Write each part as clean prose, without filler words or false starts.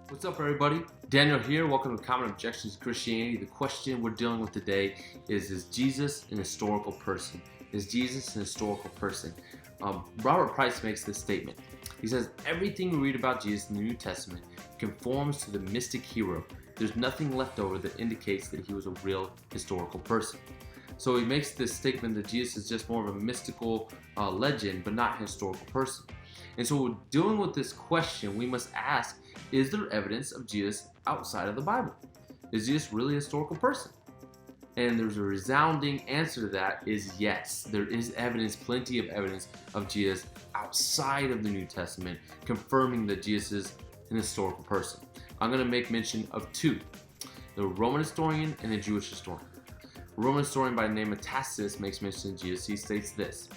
What's up, everybody? Daniel here. Welcome to Common Objections to Christianity. The question we're dealing with today is Jesus an historical person? Is Jesus an historical person? Robert Price makes this statement. He says, everything we read about Jesus in the New Testament conforms to the mystic hero. There's nothing left over that indicates that he was a real historical person. So he makes this statement that Jesus is just more of a mystical legend, but not a historical person. And so we're dealing with this question, we must ask, is there evidence of Jesus outside of the Bible? Is Jesus really a historical person? And there's a resounding answer to that is yes. There is evidence, plenty of evidence of Jesus outside of the New Testament, confirming that Jesus is an historical person. I'm going to make mention of two, the Roman historian and the Jewish historian. A Roman historian by the name of Tacitus makes mention of Jesus. He states this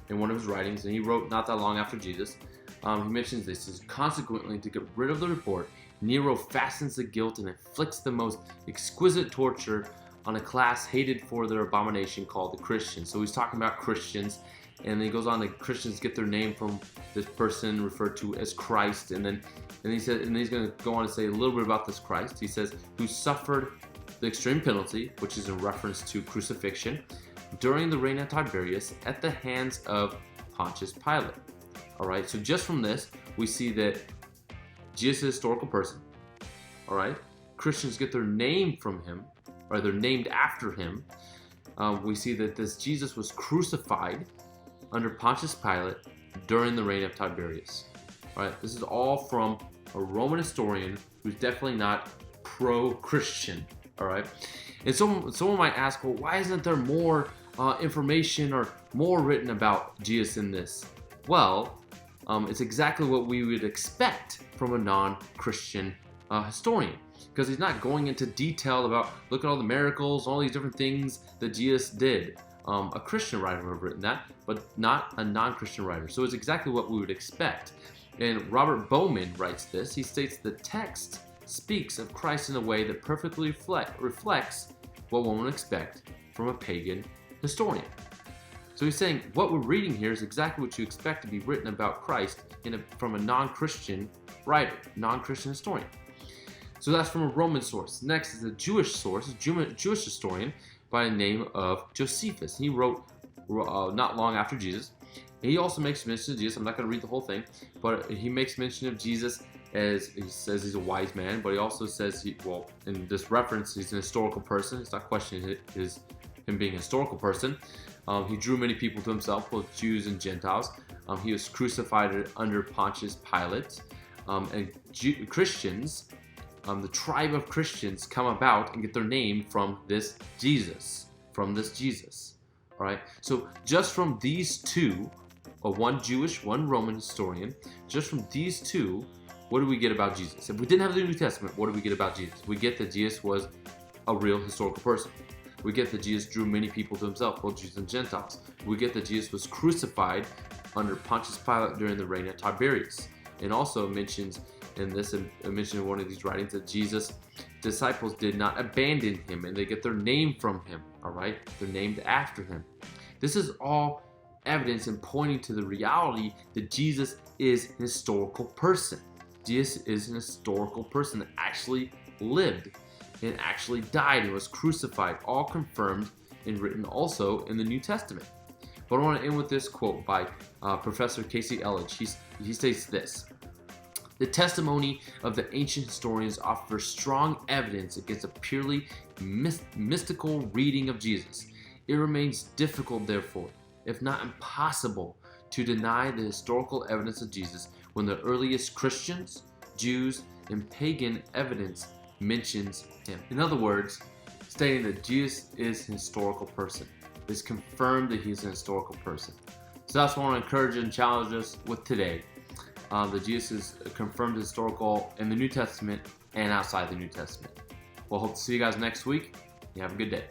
in one of his writings, and he wrote not that long after Jesus. He mentions this: is consequently, to get rid of the report, Nero fastens the guilt and inflicts the most exquisite torture on a class hated for their abomination called the Christians. So he's talking about Christians, and then he goes on to Christians get their name from this person referred to as Christ, and he's going to go on to say a little bit about this Christ. He says, who suffered the extreme penalty, which is in reference to crucifixion, during the reign of Tiberius at the hands of Pontius Pilate. All right, so just from this, we see that Jesus is a historical person. All right, Christians get their name from him, or they're named after him. We see that this Jesus was crucified under Pontius Pilate during the reign of Tiberius. All right, this is all from a Roman historian who's definitely not pro-Christian. All right, and someone might ask, well, why isn't there more information or more written about Jesus in this? Well, it's exactly what we would expect from a non-Christian historian, because he's not going into detail about, look at all the miracles, all these different things that Jesus did. A Christian writer would have written that, but not a non-Christian writer. So it's exactly what we would expect. And Robert Bowman writes this. He states the text speaks of Christ in a way that perfectly reflects what one would expect from a pagan historian. So he's saying what we're reading here is exactly what you expect to be written about Christ from a non-Christian writer, non-Christian historian. So that's from a Roman source. Next is a Jewish source, a Jewish historian by the name of Josephus. He wrote not long after Jesus. He also makes mention of Jesus. I'm not going to read the whole thing, but he makes mention of Jesus as he says he's a wise man, but he also says, in this reference, he's an historical person. It's not questioning him being a historical person. He drew many people to himself, both Jews and Gentiles. He was crucified under Pontius Pilate. And Christians, the tribe of Christians, come about and get their name from this Jesus. All right. So just from these two, one Jewish, one Roman historian, just from these two, what do we get about Jesus? If we didn't have the New Testament, what do we get about Jesus? We get that Jesus was a real historical person. We get that Jesus drew many people to himself, both Jews and Gentiles. We get that Jesus was crucified under Pontius Pilate during the reign of Tiberius. And also mentions in one of these writings that Jesus' disciples did not abandon him, and they get their name from him, all right? They're named after him. This is all evidence and pointing to the reality that Jesus is an historical person. Jesus is an historical person that actually lived and actually died and was crucified, all confirmed and written also in the New Testament. But I want to end with this quote by Professor Casey Elledge. He states this: the testimony of the ancient historians offers strong evidence against a purely mystical reading of Jesus. It remains difficult, therefore, if not impossible, to deny the historical evidence of Jesus when the earliest Christians, Jews, and pagan evidence mentions him. In other words, stating that Jesus is an historical person. It's confirmed that he's an historical person. So that's what I want to encourage and challenge us with today. That Jesus is confirmed historical in the New Testament and outside the New Testament. Well, hope to see you guys next week. You have a good day.